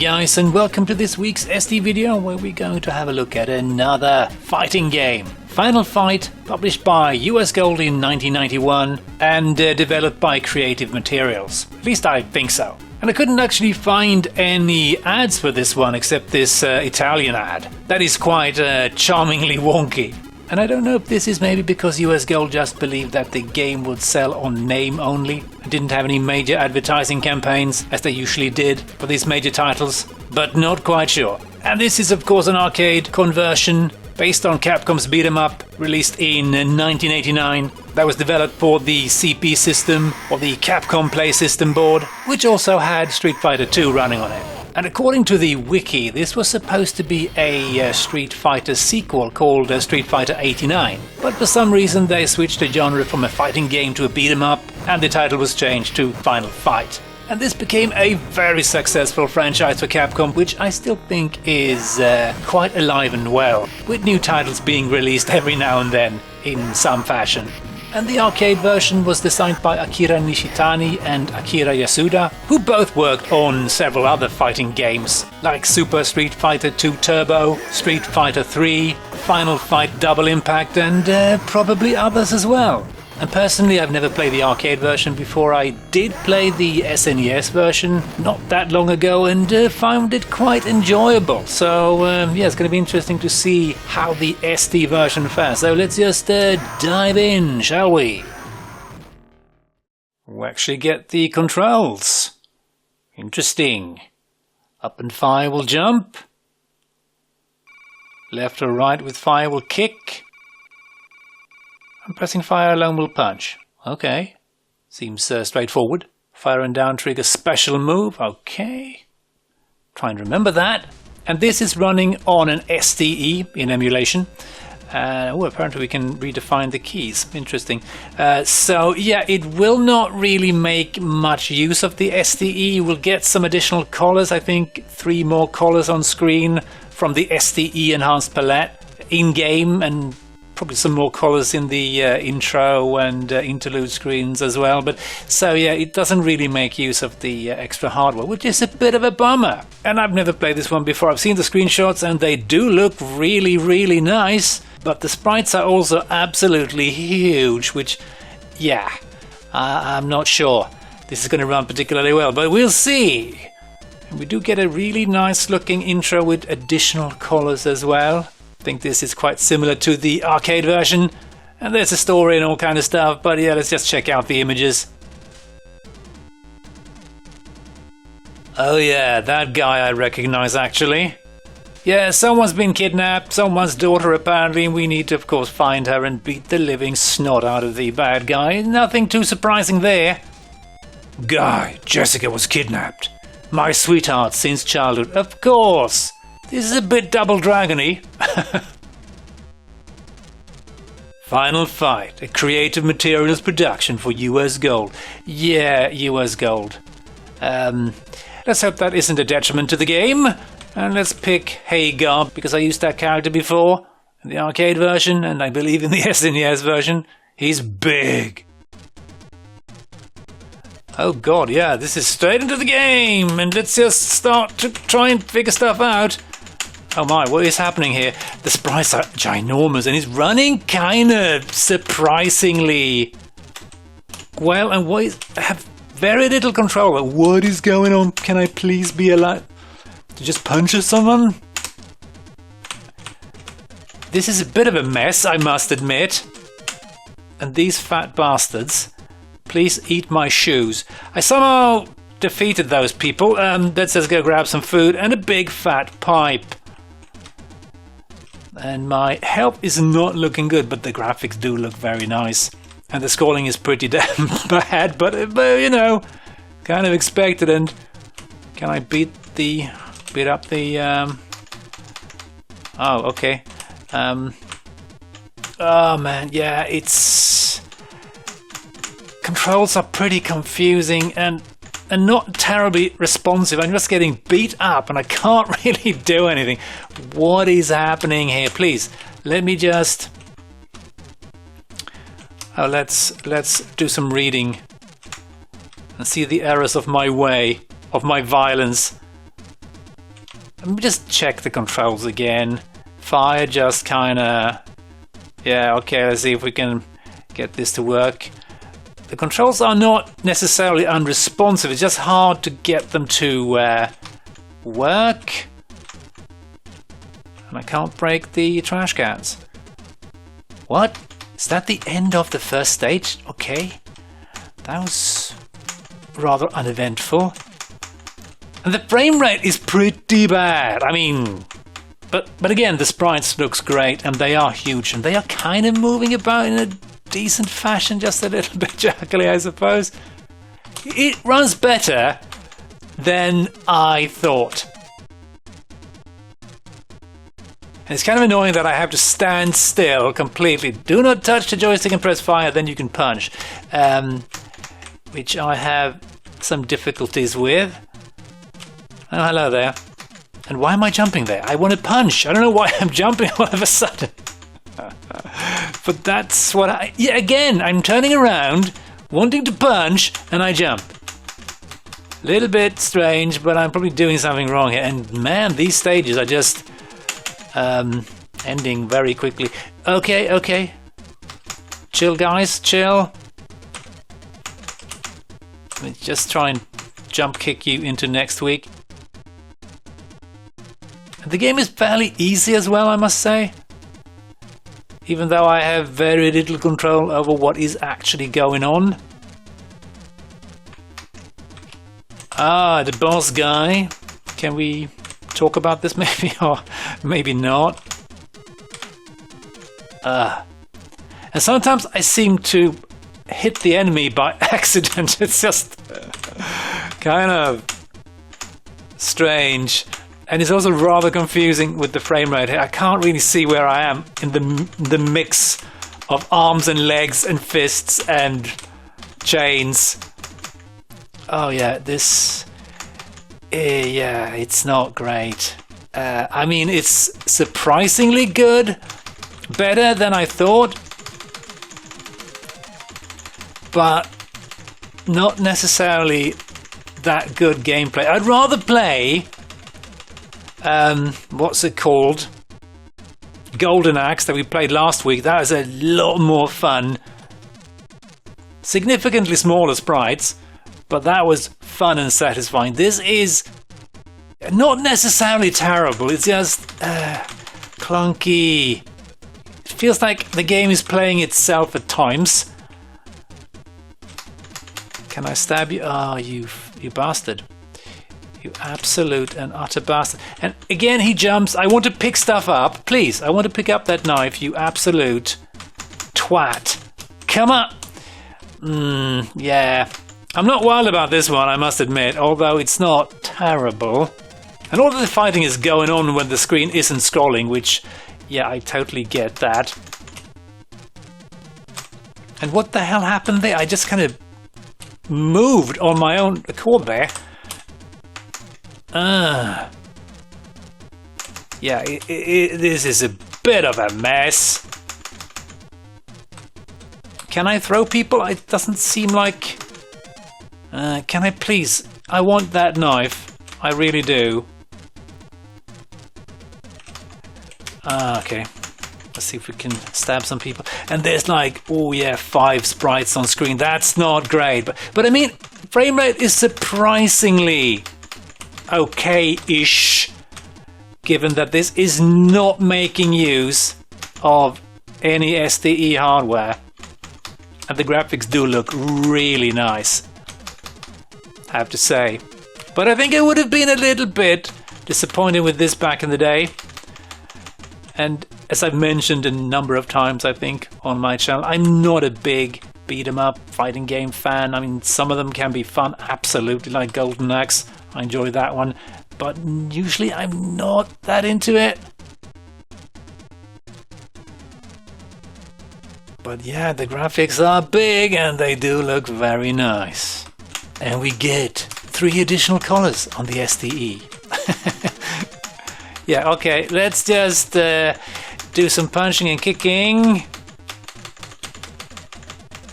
Hi guys, and welcome to this week's ST video where we're going to have a look at another fighting game. Final Fight, published by US Gold in 1991 and developed by Creative Materials. At least I think so. And I couldn't actually find any ads for this one except this Italian ad. That is quite charmingly wonky. And I don't know if this is maybe because US Gold just believed that the game would sell on name only and didn't have any major advertising campaigns as they usually did for these major titles, but not quite sure. And this is of course an arcade conversion based on Capcom's beat 'em up, released in 1989. That was developed for the CP system or the Capcom Play System board, which also had Street Fighter II running on it. And according to the wiki, this was supposed to be a Street Fighter sequel called Street Fighter 89. But for some reason they switched the genre from a fighting game to a beat 'em up, and the title was changed to Final Fight. And this became a very successful franchise for Capcom, which I still think is quite alive and well, with new titles being released every now and then in some fashion. And the arcade version was designed by Akira Nishitani and Akira Yasuda, who both worked on several other fighting games, like Super Street Fighter 2 Turbo, Street Fighter 3, Final Fight Double Impact, and probably others as well. And personally, I've never played the arcade version before. I did play the SNES version not that long ago and found it quite enjoyable. So yeah, it's going to be interesting to see how the ST version fares. So let's just dive in, shall we? We'll actually get the controls. Interesting. Up and fire will jump. Left or right with fire will kick. And pressing fire alone will punch. Okay. Seems straightforward. Fire and down trigger special move. Okay. Try and remember that. And this is running on an STE in emulation. Oh, apparently we can redefine the keys. Interesting. So yeah, it will not really make much use of the STE. We'll get some additional colors. I think 3 more colors on screen from the STE enhanced palette in-game, and probably some more colors in the intro and interlude screens as well. But so yeah, it doesn't really make use of the extra hardware, which is a bit of a bummer. And I've never played this one before. I've seen the screenshots and they do look really, really nice. But the sprites are also absolutely huge, which, yeah, I'm not sure this is going to run particularly well, but we'll see. And we do get a really nice looking intro with additional colors as well. I think this is quite similar to the arcade version, and there's a story and all kind of stuff, but yeah, let's just check out the images. Oh yeah, that guy I recognize actually. Yeah, someone's been kidnapped, someone's daughter apparently, and we need to of course find her and beat the living snot out of the bad guy. Nothing too surprising there. Guy, Jessica was kidnapped. My sweetheart since childhood, of course. This is a bit Double Dragon-y. Final Fight, a Creative Materials production for US Gold. Yeah, US Gold. Let's hope that isn't a detriment to the game. And let's pick Hagar, because I used that character before in the arcade version, and I believe in the SNES version. He's big. Oh god, yeah, this is straight into the game, and let's just start to try and figure stuff out. Oh my, what is happening here? The sprites are ginormous and he's running kind of surprisingly well, and I have very little control. What is going on? Can I please be allowed to just punch someone? This is a bit of a mess, I must admit. And these fat bastards, please eat my shoes. I somehow defeated those people. Let's just go grab some food and a big fat pipe. And my health is not looking good, but the graphics do look very nice. And the scoring is pretty damn bad, but you know, kind of expected. And can I beat up the, oh, okay. Oh man, yeah, controls are pretty confusing and not terribly responsive. I'm just getting beat up and I can't really do anything. What is happening here? Please, let me just... Oh, let's do some reading and see the errors of my way, of my violence. Let me just check the controls again. Fire just kinda... Yeah, okay, let's see if we can get this to work. The controls are not necessarily unresponsive, it's just hard to get them to work. And I can't break the trash cans. What? Is that the end of the first stage? Okay. That was rather uneventful. And the frame rate is pretty bad. I mean, but again, the sprites looks great and they are huge and they are kind of moving about in a decent fashion, just a little bit jerkily, I suppose. It runs better than I thought. And it's kind of annoying that I have to stand still completely. Do not touch the joystick and press fire, then you can punch. Which I have some difficulties with. Oh, hello there. And why am I jumping there? I want to punch. I don't know why I'm jumping all of a sudden. But that's what I... Yeah, again, I'm turning around, wanting to punch, and I jump. Little bit strange, but I'm probably doing something wrong here. And man, these stages are just ending very quickly. Okay, okay. Chill, guys, chill. Let me just try and jump kick you into next week. The game is fairly easy as well, I must say. Even though I have very little control over what is actually going on. Ah, the boss guy. Can we talk about this maybe, or maybe not? And sometimes I seem to hit the enemy by accident. It's just kind of strange. And it's also rather confusing with the frame rate here. I can't really see where I am in the mix of arms and legs and fists and chains. Oh yeah, this... yeah, it's not great. I mean, it's surprisingly good. Better than I thought. But not necessarily that good gameplay. I'd rather play... what's it called? Golden Axe that we played last week. That was a lot more fun. Significantly smaller sprites, but that was fun and satisfying. This is not necessarily terrible, it's just clunky. It feels like the game is playing itself at times. Can I stab you? Oh, you bastard. You absolute and utter bastard. And again, he jumps. I want to pick stuff up. Please, I want to pick up that knife, you absolute twat. Come on. Yeah. I'm not wild about this one, I must admit, although it's not terrible. And all of the fighting is going on when the screen isn't scrolling, which, yeah, I totally get that. And what the hell happened there? I just kind of moved on my own accord there. Yeah, this is a bit of a mess. Can I throw people? It doesn't seem like... can I please? I want that knife. I really do. Okay. Let's see if we can stab some people. And there's like, oh yeah, 5 sprites on screen. That's not great. But I mean, frame rate is surprisingly okay-ish, given that this is not making use of any STE hardware. And the graphics do look really nice, I have to say. But I think it would have been a little bit disappointing with this back in the day. And as I've mentioned a number of times, I think, on my channel, I'm not a big beat-em-up fighting game fan. I mean, some of them can be fun, absolutely, like Golden Axe. I enjoy that one, but usually I'm not that into it. But yeah, the graphics are big and they do look very nice. And we get 3 additional colors on the STE. Yeah, okay, let's just do some punching and kicking.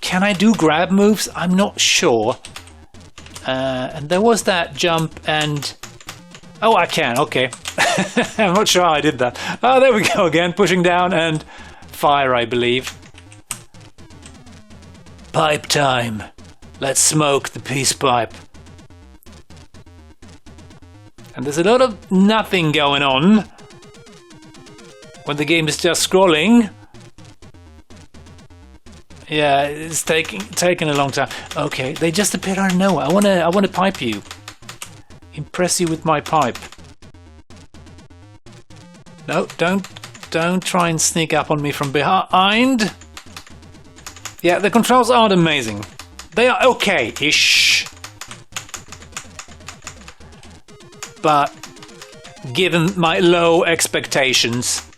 Can I do grab moves? I'm not sure. And there was that jump and... Oh, I can, okay. I'm not sure how I did that. Oh, there we go again, pushing down and fire, I believe. Pipe time. Let's smoke the peace pipe. And there's a lot of nothing going on when the game is just scrolling. Yeah, it's taking a long time. Okay, they just appeared out of nowhere. I wanna pipe you. Impress you with my pipe. No, don't try and sneak up on me from behind. Yeah, the controls aren't amazing. They are okay-ish. But given my low expectations,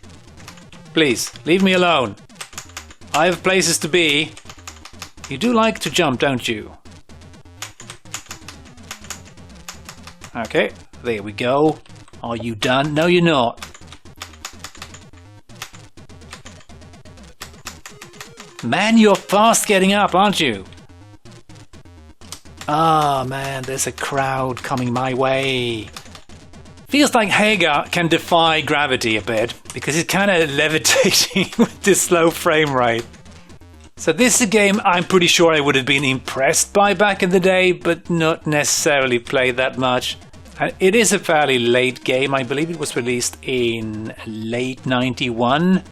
please leave me alone. I have places to be. You do like to jump, don't you? Okay, there we go. Are you done? No, you're not. Man, you're fast getting up, aren't you? Ah, man, there's a crowd coming my way. Feels like Hagar can defy gravity a bit, because he's kind of levitating with this slow frame rate. So this is a game I'm pretty sure I would have been impressed by back in the day, but not necessarily played that much. And it is a fairly late game. I believe it was released in late 91.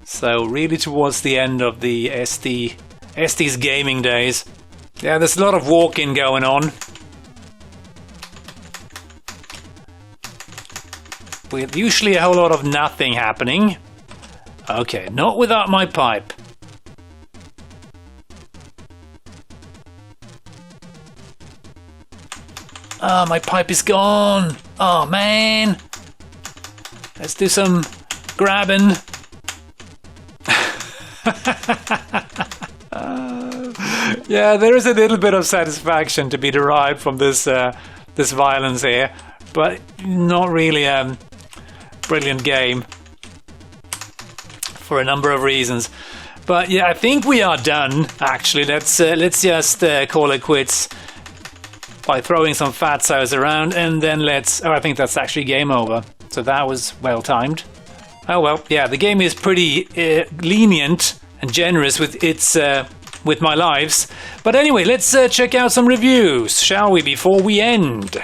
So really towards the end of the ST's gaming days. Yeah, there's a lot of walking going on. With usually a whole lot of nothing happening. Okay, not without my pipe. Ah, my pipe is gone. Oh man. Let's do some grabbing. Yeah, there is a little bit of satisfaction to be derived from this this violence here, but not really a brilliant game for a number of reasons. But yeah, I think we are done. Actually, let's just call it quits by throwing some fat sauce around, and then let's. Oh, I think that's actually game over. So that was well timed. Oh well, yeah, the game is pretty lenient and generous with its with my lives. But anyway, let's check out some reviews, shall we, before we end?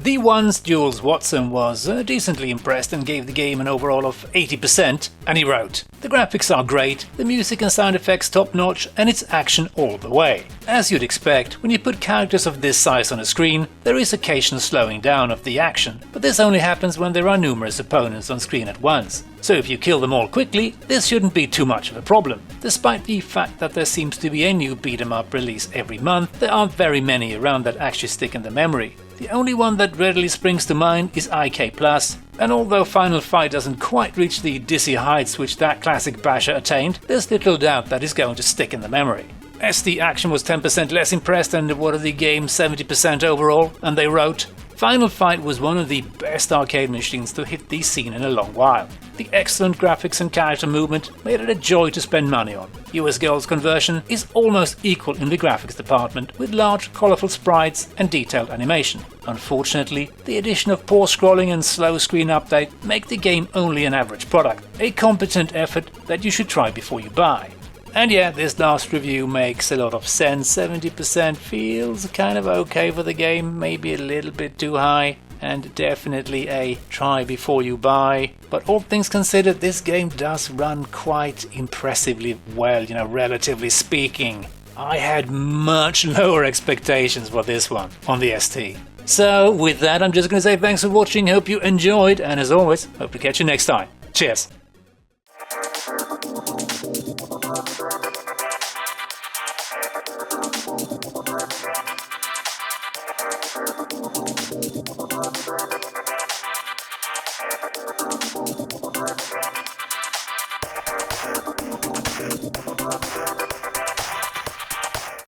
The One's Jules Watson was decently impressed and gave the game an overall of 80%, and he wrote, "The graphics are great, the music and sound effects top notch, and it's action all the way. As you'd expect, when you put characters of this size on a screen, there is occasional slowing down of the action, but this only happens when there are numerous opponents on screen at once. So if you kill them all quickly, this shouldn't be too much of a problem. Despite the fact that there seems to be a new beat-em-up release every month, there aren't very many around that actually stick in the memory. The only one that readily springs to mind is IK+, and although Final Fight doesn't quite reach the dizzy heights which that classic basher attained, there's little doubt that it's going to stick in the memory. ST Action was 10% less impressed and awarded the game 70% overall, and they wrote, Final Fight was one of the best arcade machines to hit the scene in a long while. The excellent graphics and character movement made it a joy to spend money on. US Gold's conversion is almost equal in the graphics department, with large, colorful sprites and detailed animation. Unfortunately, the addition of poor scrolling and slow screen update make the game only an average product, a competent effort that you should try before you buy. And yeah, this last review makes a lot of sense. 70% feels kind of okay for the game, maybe a little bit too high, and definitely a try before you buy. But all things considered, this game does run quite impressively well, relatively speaking. I had much lower expectations for this one on the ST. So with that, I'm just going to say thanks for watching, hope you enjoyed, and as always, hope to catch you next time. Cheers!